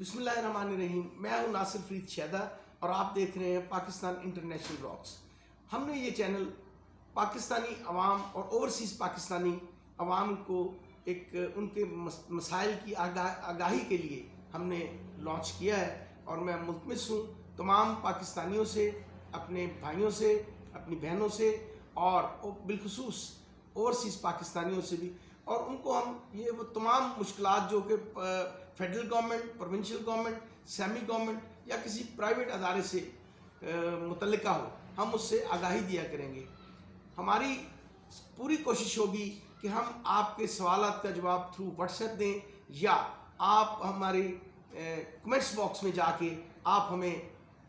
बिस्मिल्लाहिर्रहमानिर्रहीम। मैं हूं नासिर फरीद शैदा और आप देख रहे हैं पाकिस्तान इंटरनेशनल ब्लॉग्स। हमने ये चैनल पाकिस्तानी अवाम और ओवरसीज़ पाकिस्तानी अवाम को एक उनके मसाइल की आगाही के लिए हमने लॉन्च किया है और मैं मुतमिस हूँ तमाम पाकिस्तानियों से, अपने भाइयों से, अपनी बहनों से और बिलखुसूस ओवरसीज़ पाकिस्तानियों से भी, और उनको हम ये वो तमाम मुश्किलात जो कि federal government, provincial government, semi government या किसी प्राइवेट अदारे से मुतल्लिका हो, हम उससे आगाही दिया करेंगे। हमारी पूरी कोशिश होगी कि हम आपके सवालात का जवाब थ्रू व्हाट्सएप दें या आप हमारे कमेंट्स बॉक्स में जाके आप हमें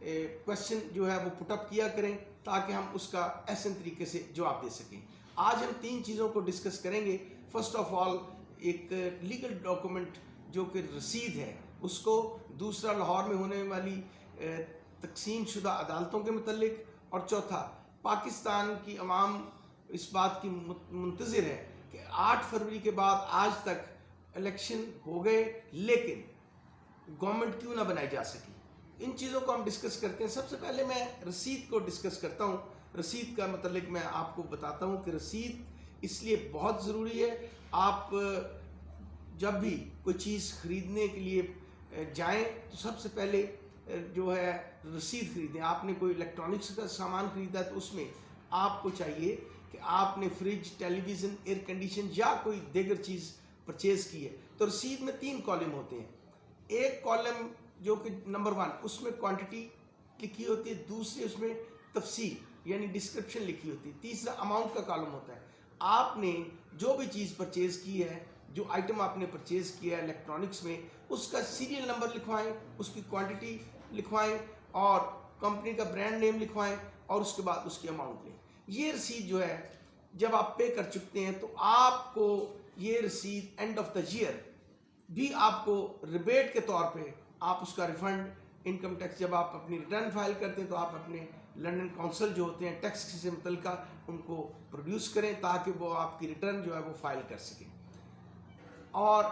क्वेश्चन जो है वो पुटअप किया करें ताकि हम उसका ऐसे तरीके से जवाब दे सकें। आज हम 3 चीज़ों को डिस्कस करेंगे। फर्स्ट ऑफ ऑल एक लीगल डॉक्यूमेंट जो कि रसीद है उसको, दूसरा लाहौर में होने वाली तकसीम शुदा अदालतों के मुतल्लिक, और चौथा पाकिस्तान की अवाम इस बात की मुंतज़िर है कि 8 फरवरी के बाद आज तक इलेक्शन हो गए लेकिन गवर्नमेंट क्यों ना बनाई जा सकी। इन चीज़ों को हम डिस्कस करते हैं। सबसे पहले मैं रसीद को डिस्कस करता हूँ। रसीद का मतलब मैं आपको बताता हूँ कि रसीद इसलिए बहुत ज़रूरी है। आप जब भी कोई चीज़ ख़रीदने के लिए जाएं तो सबसे पहले जो है रसीद ख़रीदें। आपने कोई इलेक्ट्रॉनिक्स का सामान ख़रीदा है तो उसमें आपको चाहिए कि आपने फ्रिज, टेलीविज़न, एयर कंडीशन या कोई दीगर चीज़ परचेज़ की है तो रसीद में 3 कॉलम होते हैं। एक कॉलम जो कि नंबर 1 उसमें क्वांटिटी लिखी होती है, दूसरी उसमें तफसील यानी डिस्क्रिप्शन लिखी होती है, तीसरा अमाउंट का कॉलम होता है। आपने जो भी चीज़ परचेज़ की है, जो आइटम आपने परचेज़ किया है इलेक्ट्रॉनिक्स में, उसका सीरियल नंबर लिखवाएं, उसकी क्वांटिटी लिखवाएं और कंपनी का ब्रांड नेम लिखवाएं और उसके बाद उसकी अमाउंट लें। ये रसीद जो है जब आप पे कर चुकते हैं तो आपको ये रसीद एंड ऑफ द ईयर भी आपको रिबेट के तौर पे आप उसका रिफंड इनकम टैक्स, जब आप अपनी रिटर्न फाइल करते हैं तो आप अपने लंदन काउंसिल जो होते हैं टैक्स से मुतल्लिका उनको प्रोड्यूस करें ताकि वो आपकी रिटर्न जो है वो फाइल कर सकें। और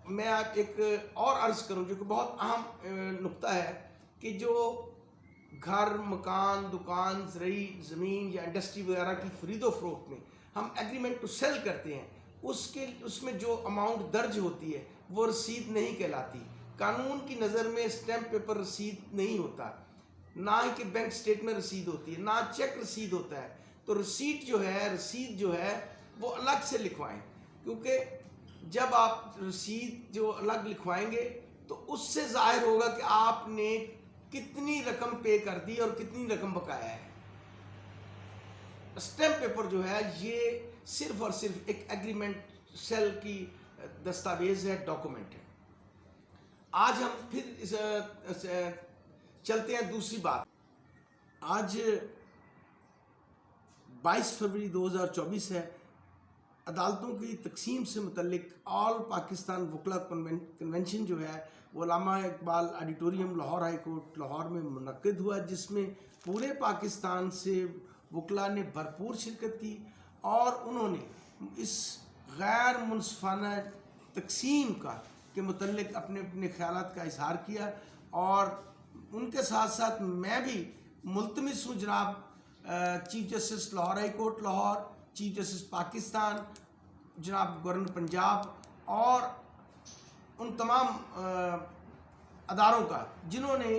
मैं आप एक और अर्ज़ करूं जो कि बहुत अहम नुक्ता है कि जो घर, मकान, दुकान, ज़मीन या इंडस्ट्री वगैरह की ख़रीदो फरोख्त में हम एग्रीमेंट टू सेल करते हैं उसमें जो अमाउंट दर्ज होती है वो रसीद नहीं कहलाती। कानून की नज़र में स्टैम्प पेपर रसीद नहीं होता, ना ही कि बैंक स्टेटमेंट रसीद होती है, ना चेक रसीद होता है। तो रसीद जो है वो अलग से लिखवाएं, क्योंकि जब आप रसीद जो अलग लिखवाएंगे तो उससे जाहिर होगा कि आपने कितनी रकम पे कर दी और कितनी रकम बकाया है। स्टैम्प पेपर जो है ये सिर्फ और सिर्फ एक एग्रीमेंट सेल की दस्तावेज है, डॉक्यूमेंट है। आज हम फिर चलते हैं दूसरी बात। आज 22 फरवरी 2024 है। अदालतों की तकसीम से मुतल्लिक ऑल पाकिस्तान वकला कन्वेंशन जो है वो Allama Iqbal auditorium Lahore high court Lahore में मुनक्किद हुआ, जिसमें पूरे पाकिस्तान से वकला ने भरपूर शिरकत की और उन्होंने इस गैर मुनसिफाना तकसीम के मुतल्लिक अपने अपने ख्यालात का इजहार किया। और उनके साथ साथ मैं भी मुल्तमिस हूँ जनाब chief justice Lahore high court Lahore, chief justice Pakistan, जनाब गवर्नर पंजाब और उन तमाम अदारों का जिन्होंने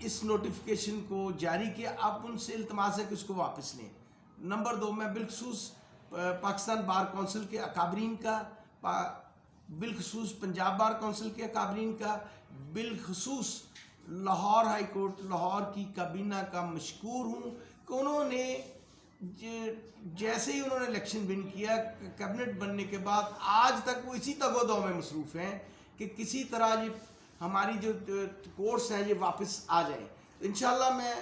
इस नोटिफिकेशन को जारी किया। आप उनसे इल्तमास है कि उसको वापस लें। नंबर 2, मैं बिलखसूस पाकिस्तान बार कौंसिल के अकाबरीन का, बिलखसूस पंजाब बार कौंसिल के अकाबरीन का, बिलखसूस लाहौर हाई कोर्ट लाहौर की काबीना का मशकूर हूँ कि उन्होंने जैसे ही उन्होंने इलेक्शन विन किया, कैबिनेट बनने के बाद आज तक वो इसी तगोदो में मसरूफ़ हैं कि किसी तरह ये हमारी जो कोर्ट्स हैं ये वापस आ जाए। इंशाल्लाह मैं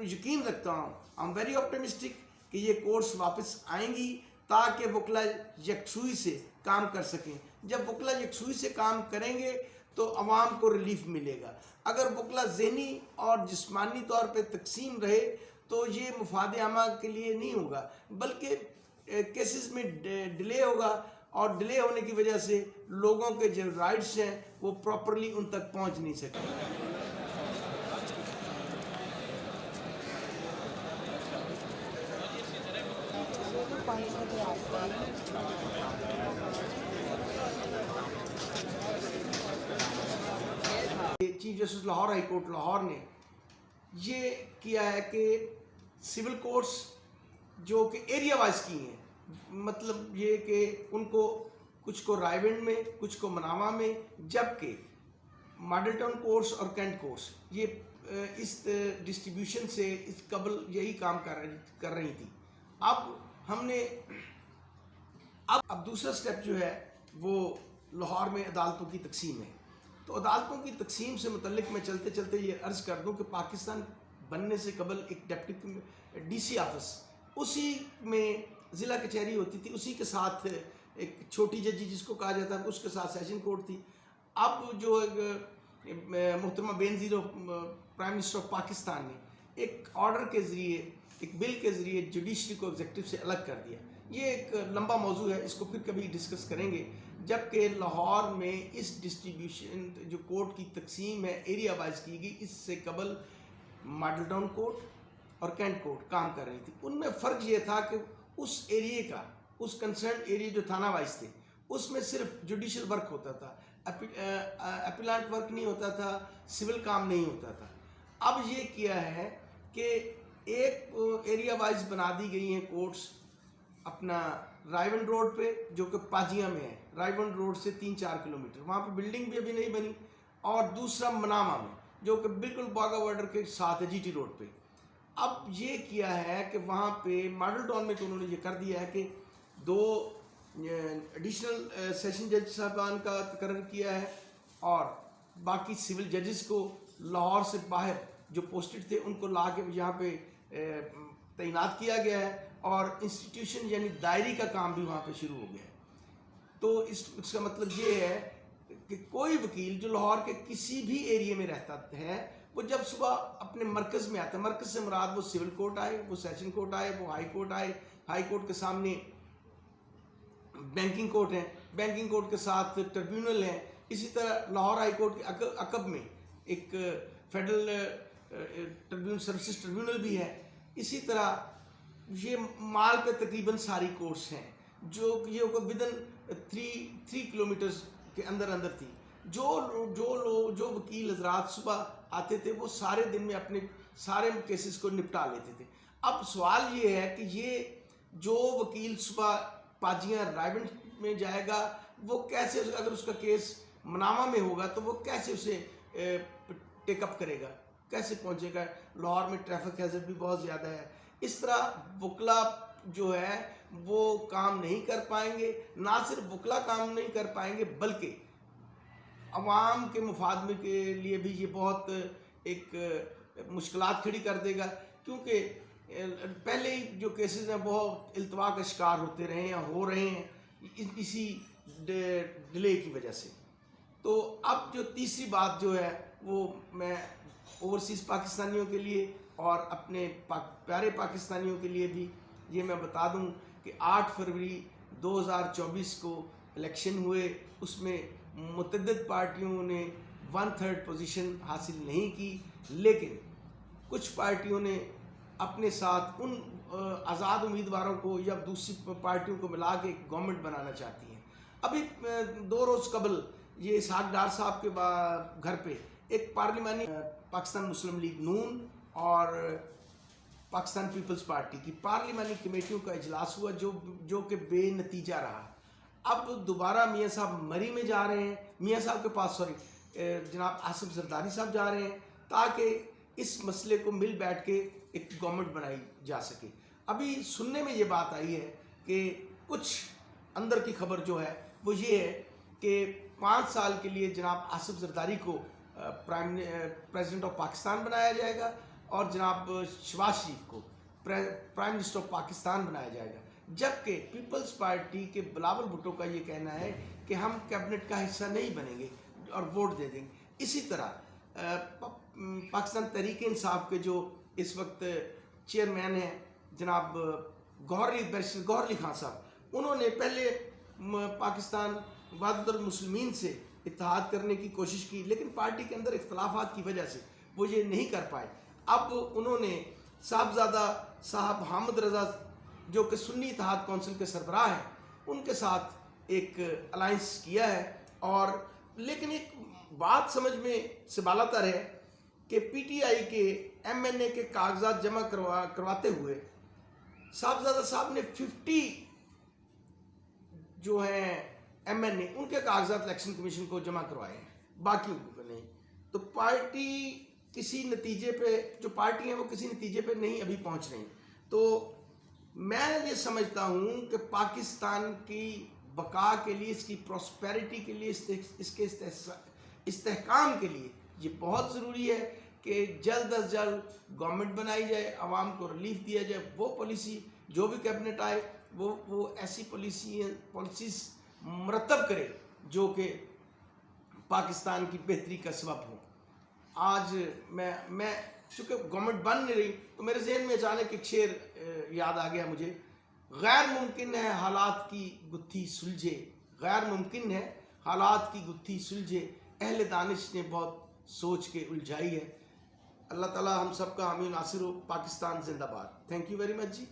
यकीन रखता हूँ, आई एम वेरी ऑप्टिमिस्टिक कि ये कोर्ट्स वापस आएंगी ताकि वकला यकसुई से काम कर सकें। जब वकला यकसुई से काम करेंगे तो अवाम को रिलीफ मिलेगा। अगर वकला ज़हनी और जिस्मानी तौर पे तकसीम रहे तो ये मुफाद आमा के लिए नहीं होगा, बल्कि केसेस में डिले होगा और डिले होने की वजह से लोगों के जो राइट्स हैं वो प्रॉपरली उन तक पहुंच नहीं सके। Chief justice Lahore high court Lahore ने ये किया है कि सिविल कोर्ट्स जो कि एरिया वाइज की हैं, मतलब ये कि उनको कुछ को रायविंड में, कुछ को मनावा में, जबकि मॉडल टाउन कोर्ट्स और कैंट कोर्ट्स ये इस डिस्ट्रीब्यूशन से इस कबल यही काम कर रही थी। अब हमने अब दूसरा स्टेप जो है वो लाहौर में अदालतों की तकसीम है। तो अदालतों की तकसीम से मुतल्लिक मैं चलते चलते ये अर्ज़ कर दूं कि पाकिस्तान बनने से कबल एक डिप्टी डीसी ऑफिस, उसी में ज़िला कचहरी होती थी, उसी के साथ एक छोटी जजी जिसको कहा जाता है, उसके साथ सेशन कोर्ट थी। अब जो मोहतरमा Benazir prime minister of Pakistan ने एक ऑर्डर के ज़रिए, एक बिल के ज़रिए जुडिशरी को एग्जीक्यूटिव से अलग कर दिया। ये एक लंबा मौजू है, इसको फिर कभी डिस्कस करेंगे। जबकि लाहौर में इस डिस्ट्रीब्यूशन जो कोर्ट की तकसीम है एरिया वाइज की गई, इससे कबल मॉडल टाउन कोर्ट और कैंट कोर्ट काम कर रही थी। उनमें फ़र्क ये था कि उस एरिए का, उस कंसर्न एरिया जो थाना वाइज थे, उसमें सिर्फ जुडिशल वर्क होता था, अपीलांट वर्क नहीं होता था, सिविल काम नहीं होता था। अब ये किया है कि एक एरिया वाइज बना दी गई हैं कोर्ट्स, अपना रायविंड रोड पे जो कि पाजिया में है, रायविंड रोड से 3-4 किलोमीटर, वहाँ पे बिल्डिंग भी अभी नहीं बनी, और दूसरा मनामा में जो कि बिल्कुल बागा बॉर्डर के साथ है, जीटी रोड पे। अब ये किया है कि वहाँ पे मॉडल टाउन में तो उन्होंने ये कर दिया है कि 2 एडिशनल सेशन जज साहबान का तकर्रर किया है, और बाकी सिविल जजेस को लाहौर से बाहर जो पोस्टेड थे उनको ला के यहाँ पे तैनात किया गया है, और इंस्टीट्यूशन यानी दायरी का काम भी वहाँ पे शुरू हो गया है। तो इसका मतलब ये है कि कोई वकील जो लाहौर के किसी भी एरिया में रहता है, वो जब सुबह अपने मरकज़ में आता है, मरकज़ से मुराद वो सिविल कोर्ट आए, वो सेशन कोर्ट आए, वो हाई कोर्ट आए, हाई कोर्ट के सामने बैंकिंग कोर्ट है, बैंकिंग कोर्ट के साथ ट्रिब्यूनल है। इसी तरह लाहौर हाई कोर्ट के अकब में एक फेडरल ट्रिब्यूनल सर्विसेज ट्रिब्यूनल भी है। इसी तरह ये माल पे तकरीबन सारी कोर्ट्स हैं जो ये विदिन 3 किलोमीटर्स के अंदर थी। जो वकील हजरात सुबह आते थे वो सारे दिन में अपने सारे केसेस को निपटा लेते थे। अब सवाल ये है कि ये जो वकील सुबह पाजियाँ रायविंड में जाएगा, वो कैसे, अगर उसका केस मनामा में होगा तो वो कैसे उसे टेकअप करेगा, कैसे पहुंचेगा? लाहौर में ट्रैफिक हैजर्ड भी बहुत ज़्यादा है। इस तरह वकला जो है वो काम नहीं कर पाएंगे। ना सिर्फ वकला काम नहीं कर पाएंगे बल्कि अवाम के मुफाद में के लिए भी ये बहुत एक मुश्किलात खड़ी कर देगा, क्योंकि पहले ही जो केसेस हैं बहुत इल्तवा का शिकार होते रहे हैं, हो रहे हैं इसी डिले की वजह से। तो अब जो तीसरी बात जो है वो मैं ओवरसीज़ पाकिस्तानियों के लिए और अपने प्यारे पाकिस्तानियों के लिए भी ये मैं बता दूं कि 8 फरवरी 2024 को इलेक्शन हुए, उसमें मुतअद्दिद पार्टियों ने 1/3 पोजीशन हासिल नहीं की, लेकिन कुछ पार्टियों ने अपने साथ उन आज़ाद उम्मीदवारों को या दूसरी पार्टियों को मिला के गवर्नमेंट बनाना चाहती हैं। अभी 2 रोज़ कबल ये इसहाक डार साहब के घर पे एक पार्लिमानी पाकिस्तान मुस्लिम लीग नून और पाकिस्तान पीपल्स पार्टी की पार्लिमानी कमेटियों का इजलास हुआ जो कि बेनतीजा रहा। अब दोबारा मियाँ साहब मरी में जा रहे हैं, मियाँ साहब के पास जनाब आसिफ जरदारी साहब जा रहे हैं ताकि इस मसले को मिल बैठ के एक गवर्नमेंट बनाई जा सके। अभी सुनने में ये बात आई है कि कुछ अंदर की खबर जो है वो ये है कि 5 साल के लिए जनाब आसिफ जरदारी को प्रेसिडेंट ऑफ पाकिस्तान बनाया जाएगा और जनाब शहबाज शरीफ को प्राइम मिनिस्टर ऑफ पाकिस्तान बनाया जाएगा, जबकि पीपल्स पार्टी के बिलावल भुट्टो का ये कहना है कि हम कैबिनेट का हिस्सा नहीं बनेंगे और वोट दे देंगे। इसी तरह पाकिस्तान तहरीक इंसाफ के जो इस वक्त चेयरमैन हैं जनाब बैरिस्टर गौहर अली खान साहब, उन्होंने पहले पाकिस्तान वहदतुल मुस्लिमीन से इत्तेहाद करने की कोशिश की, लेकिन पार्टी के अंदर इख्तलाफात की वजह से वो ये नहीं कर पाए। अब उन्होंने साहबजादा साहब हामिद रज़ा जो कि सुन्नी इत्तेहाद कौंसिल के सरबराह हैं, उनके साथ एक अलायंस किया है। और लेकिन एक बात समझ में से बालातर है कि पीटीआई के एमएनए के कागजात जमा करवाते हुए साहबजादा साहब ने 50 जो हैं एमएनए उनके कागजात इलेक्शन कमीशन को जमा करवाए हैं, बाकी को नहीं। तो पार्टी किसी नतीजे पे, जो पार्टी है वो किसी नतीजे पे नहीं अभी पहुंच रही। तो मैं ये समझता हूँ कि पाकिस्तान की बका के लिए, इसकी प्रॉस्पेरिटी के लिए, इसके इस्तेहकाम के लिए ये बहुत ज़रूरी है कि जल्द अज जल्द गवर्नमेंट बनाई जाए, आवाम को रिलीफ दिया जाए। वो पॉलिसी जो भी कैबिनेट आए वो ऐसी पॉलिसीज़ मरतब करे जो कि पाकिस्तान की बेहतरी का सबब हो। आज मैं चूँकि गवर्नमेंट बन नहीं रही तो मेरे जहन में अचानक एक शेर याद आ गया मुझे, गैर मुमकिन है हालात की गुत्थी सुलझे, गैर मुमकिन है हालात की गुत्थी सुलझे, अहले दानिश ने बहुत सोच के उलझाई है। अल्लाह ताला हम सब का हामी नासिर हो। पाकिस्तान जिंदाबाद। Thank you very much ji.